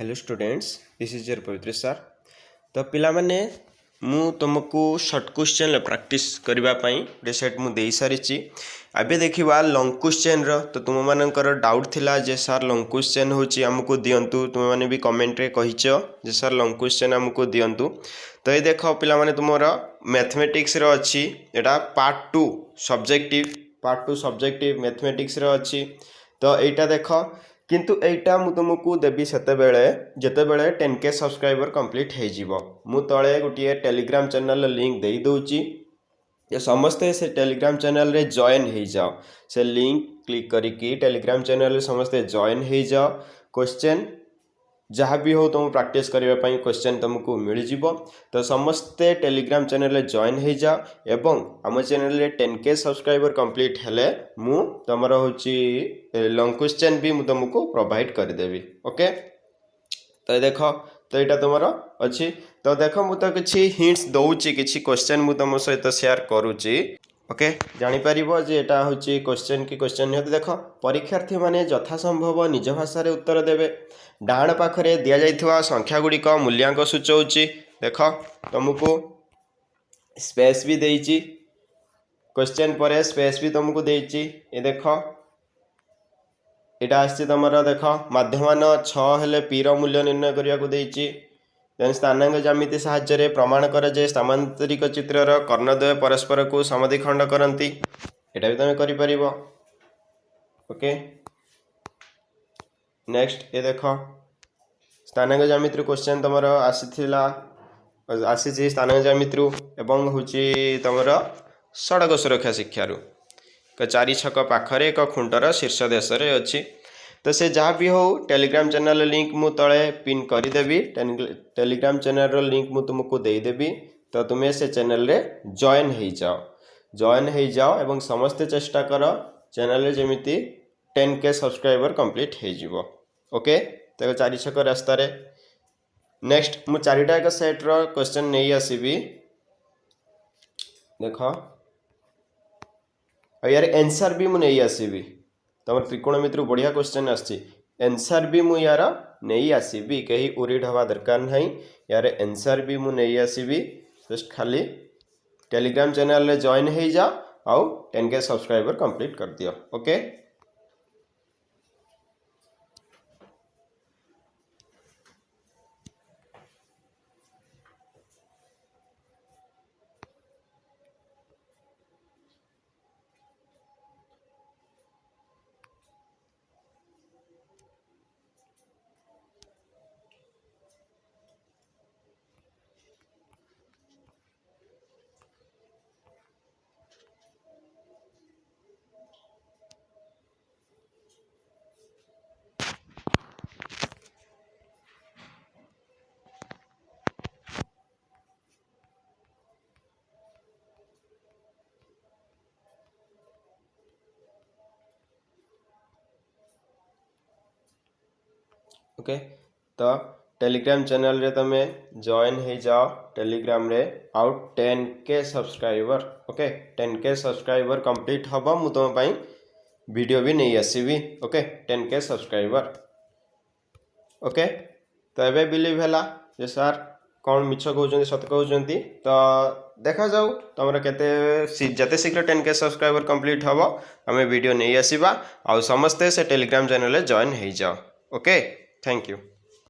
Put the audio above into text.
Hello students, this is your पवित्र sir. तो पिला माने मु तुमको शॉर्ट क्वेश्चन प्रैक्टिस करबा पई गोटे सेट मु देई सारिची। अबे देखिबा लॉन्ग क्वेश्चन रो। तो तुम मानकर डाउट थिला जे सर लॉन्ग क्वेश्चन होची हमको दियंतु। तुम माने भी कमेंट रे कहिचो जे सर लॉन्ग क्वेश्चन हमको दियंतु। तो ये देखो पिला माने तुमरो मैथमेटिक्स रो अछि एटा पार्ट 2 सब्जेक्टिव मैथमेटिक्स रो अछि। तो एटा देखो किंतु एटा मु तुमको देबी सेते बेले जेते बेले 10K सब्सक्राइबर कंप्लीट हे जीवो। मु तळे गुटिए टेलीग्राम चैनल लिंक देई दोउची। ये समस्ते से टेलीग्राम चैनल रे जॉइन हे जाओ। से लिंक क्लिक करिकी टेलीग्राम चैनल रे समस्ते जॉइन हे जाओ। क्वेश्चन जहाँ भी हो तुम प्रैक्टिस करने ପାଇଁ क्वेश्चन तुमको मिल जिवो। तो समस्ते टेलीग्राम चैनल रे जॉइन हो जाओ एवं आम चैनल रे 10K सब्सक्राइबर कंप्लीट हेले मु तमरो होची लॉन्ग क्वेश्चन भी मु तुमको प्रोवाइड कर देबी। ओके, तो देखो तो यहाँ तुम अच्छी। तो देख मु तो किसी हिंट्स दौची किसी क्वेश्चन मु तुम सहित शेयर करुच्ची। ओके, जापर जे यहाँ हूँ क्वेश्चन की क्वेश्चन निहत देख परीक्षार्थी माने यथासंभव निज भाषा उत्तर देवे। डाण पाखरे दि जाइथिबा संख्या गुड़िक मूल्यांक सूचौची। देख तुमको स्पेस भी देइची, क्वेश्चन पर स्पेस भी तुमको देइची। ये देख यहाँ आसी तुम देख माध्यमान 6 हेले पी रो मूल्य निर्णय करने को देइची। देन स्थानांक ज्यामिति साहाय्य प्रमाण कर जे सामांतरिक चित्रर कर्णद्वय परस्पर को समद्विखंड करती। एटा भी तुम करि परिबो। ओके, नेक्स्ट ये देख स्थानांक ज्यामिति क्वेश्चन तुम आसी स्थानांक ज्यामिति एवं हूँ तुम सड़क सुरक्षा शिक्षारू 4 छक पाखरे एक खुंटर शीर्ष देश रे अच्छी। तो से जहाँ भी हो टेलीग्राम चैनल लिंक मु तले पिन करदेवी। टेलीग्राम चैनल लिंक मु तुमको देदेवी। तो तुम्हें से चैनल रे जॉइन हो जाओ एवं समस्ते चेष्टा कर चैनल रे जेमिति 10K सब्सक्राइबर कंप्लीट हो जिवो। ओके, तो 4 छक रास्ता रे नेक्स्ट मु 4टा एक सेट रो क्वेश्चन नहीं आसीबी। देखो यार आंसर भी मु नहीं आसीबी। तुम त्रिकोणमिति बढ़िया क्वेश्चन आसी आंसर भी मु यार नहीं आसीबी। कहीं उरीड हवा दरकार नहीं। यार आंसर भी मु नहीं आसीबी। जस्ट खाली टेलीग्राम चैनल रे जॉइन हो जाओ आउ 10K सब्सक्राइबर कंप्लीट कर दियो। ओके, ओके, तो टेलीग्राम चैनल रे तमे जॉइन हो जाओ। टेलीग्राम रे out 10K subscriber. Okay, 10K subscriber complete हम मु तुम पाई वीडियो भी नहीं आसीबी। Okay, 10K subscriber. ओके, तो एबे बिलीव हैला जे सर कौन मिछ कहउछन्ती सत कहउछन्ती। तो देखा जाऊ तुम जते शीघ्र 10K सब्सक्राइबर कंप्लीट हम आम वीडियो नहीं आसीबा। आ समस्ते से टेलीग्राम चैनल जॉइन हो जाओ। Okay, thank you.